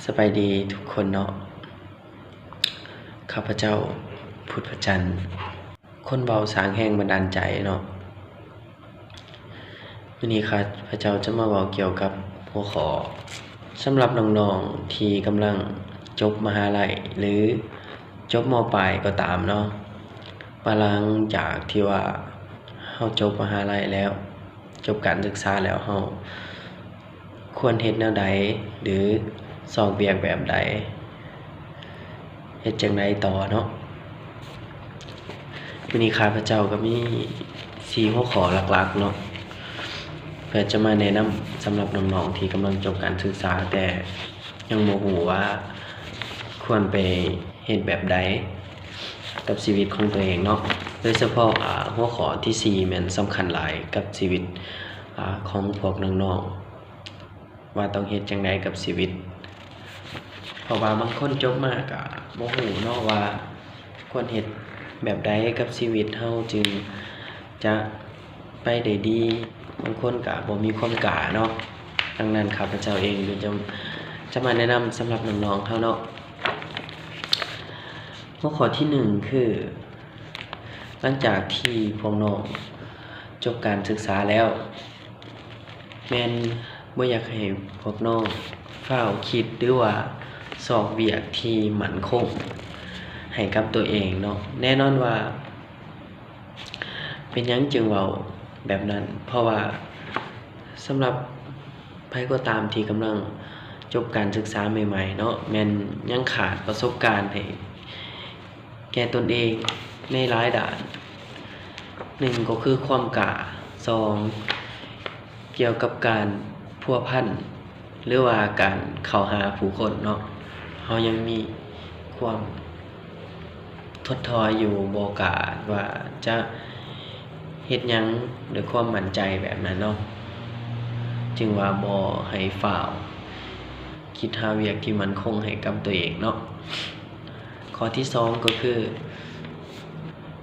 สบายดีทุกคนเนาะข้าพเจ้าพุทธจันทร์คนเบาสางแห่งบันดาลใจเนาะวันนี้ข้าพเจ้าจะมาเว้าเกี่ยวกับหัวข้อสำหรับน้องๆที่กำลังจบมหาลัยหรือจบม.ปลายก็ตามเนาะว่าหลังจากที่ว่าเฮาจบมหาลัยแล้วจบการศึกษาแล้วเฮาควรเฮ็ดแนวใดหรือสอบเวียกแบบใดเฮ็ดจังไดต่อเนาะวันนี้ข้าพเจ้าก็มี4หัวข้อหลักๆเนาะเพื่อจะมาแนะนำสำหรับน้องๆที่กำลังจบการศึกษาแต่ยังบ่ฮู้ว่าควรไปเฮ็ดแบบใดกับชีวิตของตัวเองเนาะโดยเฉพาะหัวข้อที่4แม่นสำคัญหลายกับชีวิตของพวกน้องๆว่าต้องเฮ็ดจังไดกับชีวิตเพราะว่าบางคนจบมาก็บ่ฮู้เนาะว่าควรเฮ็ดแบบใดกับชีวิตเฮาจึงจะไปได้ดีบางคนก็บ่มีความกล้าเนาะดังนั้นข้าพเจ้าเองก็จะมาแนะนำสำหรับน้องๆเฮาเนาะหัวข้อที่1คือหลังจากที่พวกน้องจบการศึกษาแล้วแม่นบ่อยากให้พวกน้องฟ้าวคิดหรือว่าสอบเวียกที่มั่นคงให้กับตัวเองเนาะแน่นอนว่าเป็นหยังจึงเว้าแบบนั้นเพราะว่าสำหรับไผก็ตามที่กำลังจบการศึกษาใหม่ๆเนาะแม่นยังขาดประสบการณ์ให้แก่ตนเองในหลายด้าน1ก็คือความกล้า2เกี่ยวกับการพัวพันหรือว่าการเข้าหาผู้คนเนาะเฮายังมีความถดถอยอยู่บ่กล้าว่าจะเฮ็ดหยังด้วยความมั่นใจแบบนั้นเนาะจึงว่าบ่ให้ฟ้าวคิดหาเวียกที่มั่นคงให้กับตัวเองเนาะข้อที่2ก็คือ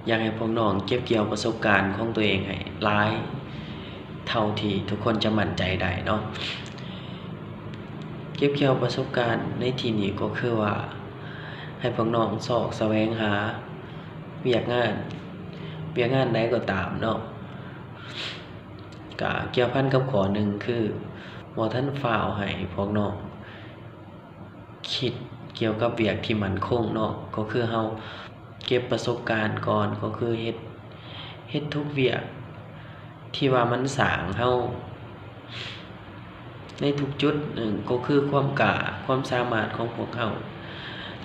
อยากให้พวกน้องเก็บเกี่ยวประสบการณ์ของตัวเองให้หลายเท่าที่ทุกคนจะมั่นใจได้เนาะเก็บเกี่ยวประสบการณ์ในที่นี้ก็คือว่าให้พวกน้องสอกแสวงหาเวียกงานใดก็ตามเนาะก็เกี่ยวพันกับข้อหนึ่งคือบ่ทันฟ้าวให้พวกน้องคิดเกี่ยวกับเวียกที่มั่นคงเนาะก็คือเฮาเก็บประสบการณ์ก่อนก็คือเฮ็ดทุกเวียกที่ว่ามันสร้างเฮาในทุกจุดก็คือความกล้าความสามารถของพวกเฮา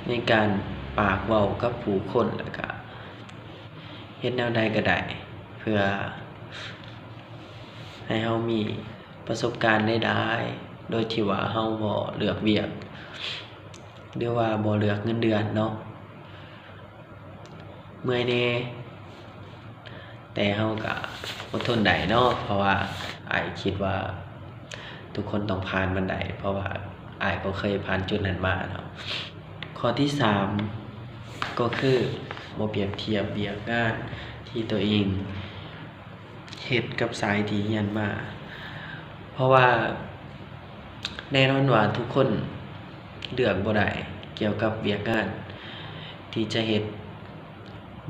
ในการปากเว้ากับผู้คนแล้วก็เฮ็ดแนวใดก็ได้เพื่อให้เฮามีประสบการณ์ได้โดยที่ว่าเฮาบ่เลือกเวียกหรือว่าบ่เลือกเงินเดือนเนาะเมื่อยแน่แต่เฮาก็อดทนได้เนาะเพราะว่าอ้ายคิดว่าทุกคนต้องผ่านมันได้เพราะว่าอ้ายก็เคยผ่านจุดนั้นมาเนาะข้อที่3ก็คือบ่เปรียบเทียบเวียกงานที่ตัวเองเฮ็ดกับสายที่เรียนมาเพราะว่าแน่นอนว่าทุกคนเลือกบ่ได้เกี่ยวกับเวียกงานที่จะเฮ็ด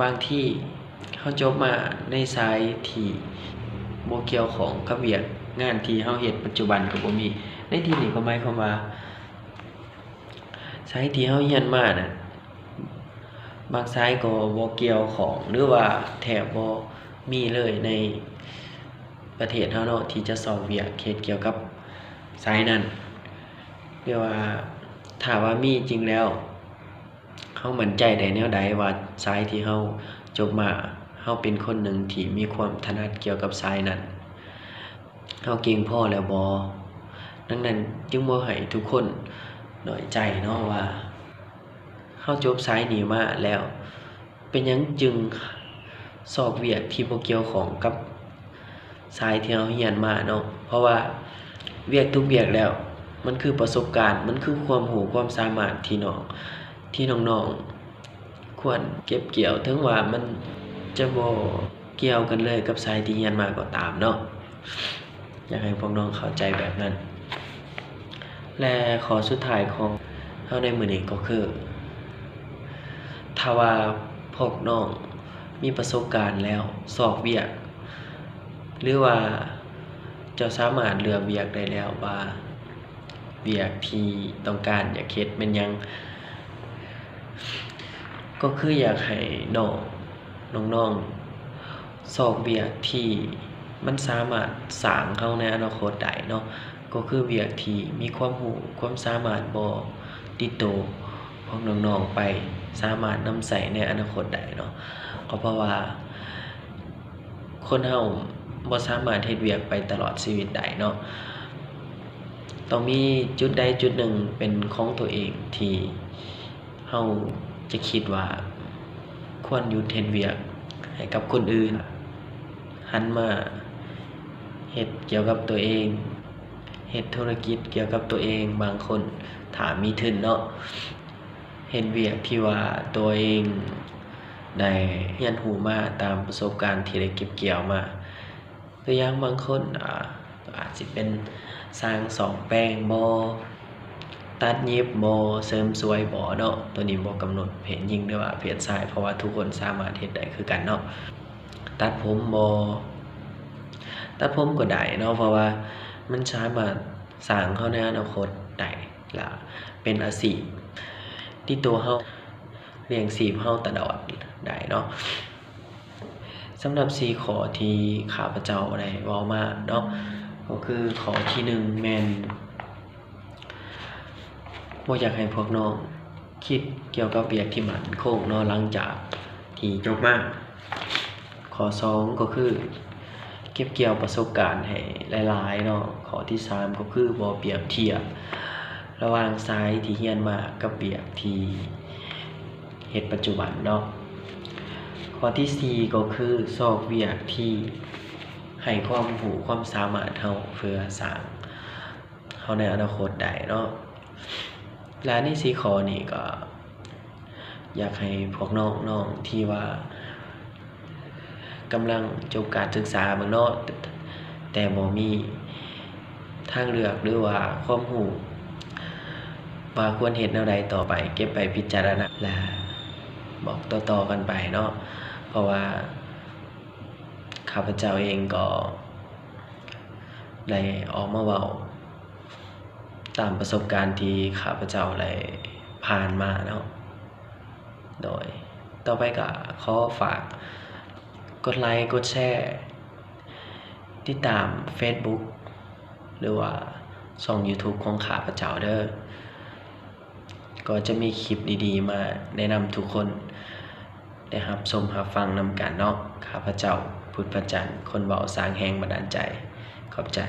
บางที่เฮาจบมาในสายที่บ่เกี่ยวของกับเวียกงานที่เฮาเฮ็ดปัจจุบันก็บ่มีในที่นี้ก็หมายความว่าสายที่เฮาเรียนมาน่ะบางสายก็บ่เกี่ยวของหรือว่าแทบบ่มีเลยในประเทศเฮาเนาะที่จะสอบเวียกเฮ็ดเกี่ยวกับสายนั้นเรียกว่าถ้าว่ามีจริงแล้วเฮามั่นใจได้แนวใดว่าสายที่เฮาจบมาเฮาเป็นคนหนึ่งที่มีความถนัดเกี่ยวกับสายนั้นเฮาเก่งพอแล้วบ่ดังนั้นจึงบ่ให้ทุกคนน้อยใจเนาะว่าเฮาจบสายนี้มาแล้วเป็นหยังจึงสอบเวียกที่บ่เกี่ยวของกับสายที่เฮาเรียนมาเนาะเพราะว่าเวียกทุกเวียกแล้วมันคือประสบการณ์มันคือความรู้ความสามารถที่น้องๆควรเก็บเกี่ยวถึงว่ามันจะบ่เกี่ยวกันเลยกับสายที่เรียนมาก็ตามเนาะอยากให้พวกน้องเข้าใจแบบนั้นและข้อสุดท้ายของ เฮาในมื้อนี้ก็คือถ้าว่าพวกน้องมีประสบการณ์แล้วสอบเวียกหรือว่าเจ้าสามารถเลือกเวียกได้แล้วว่าเวียกที่ต้องการอยากเฮ็ดแม่นหยังก็คืออยากให้น้องสอบเวียกที่มันสามารถสร้างเฮาในอนาคตได้เนาะก็คือเวียกที่มีความรู้ความสามารถบ่ติดตัวของน้องๆไปสามารถนำใช้ในอนาคตได้เนาะก็เพราะว่าคนเฮาบ่สามารถเฮ็ดเวียกไปตลอดชีวิตได้เนาะต้องมีจุดใดจุดหนึ่งเป็นของตัวเองที่เฮาจะคิดว่าควรหยุดเฮ็ดเวียกให้กับคนอื่นหันมาเฮ็ดเกี่ยวกับตัวเองเฮ็ดธุรกิจเกี่ยวกับตัวเองบางคนถ้ามีทุนเนาะเฮ็ดเวียกที่ว่าตัวเองได้เรียนรู้มาตามประสบการณ์ที่ได้เก็บเกี่ยวมาตัวอย่างบางคนอาจสิเป็นสร้างสองแปลงบ่ตัดเย็บบ่เสริมสวยบ่เนาะตัวนี้บ่กำหนดเพศหญิงหรือว่าเพศชายเพราะว่าทุกคนสามารถเฮ็ดได้คือกันเนาะตัดผมบ่ตัดผมก็ได้เนาะเพราะว่ามันสามารถสร้างเฮาในอนาคตได้และเป็นอาชีพที่ตัวเฮาเลี้ยงชีพเฮาตลอดได้เนาะสำหรับ4ข้อที่ข้าพเจ้าได้เว้ามาเนาะก็คือข้อที่1แม่นบ่อยากให้พวกน้องคิดเกี่ยวกับเวียกที่มั่นคงเนาะหลังจากที่จบมาข้อ2ก็คือเก็บเกี่ยวประสบการณ์ให้หลายๆเนาะข้อที่3ก็คือบ่เปรียบเทียบระหว่างสายที่เรียนมากับเวียกที่เฮ็ดปัจจุบันเนาะข้อที่4ก็คือสอบเวียกที่ให้ความรู้ความสามารถเฮาเพื่อสร้างเฮาในอนาคตได้เนาะและใน4ข้อนี้ก็อยากให้พวกน้องๆที่ว่ากำลังจบการศึกษาเบิ่งเนาะแต่บ่มีทางเลือกหรือว่าความรู้ว่าควรเฮ็ดแนวใดต่อไปเก็บไปพิจารณาและบอกต่อๆกันไปเนาะเพราะว่าข้าพเจ้าเองก็ได้ออกมาเว้าตามประสบการณ์ที่ข้าพเจ้าได้ผ่านมาเนาะโดยต่อไปก็ขอฝากกดไลค์กดแชร์ติดตาม Facebook หรือว่าช่อง YouTube ของข้าพเจ้าเด้อก็จะมีคลิปดีๆมาแนะนำทุกคนได้รับชมรับฟังนำกันเนาะข้าพเจ้าพุทธประจันทร์คนเว้าสร้างแรงบันดาลใจขอบใจ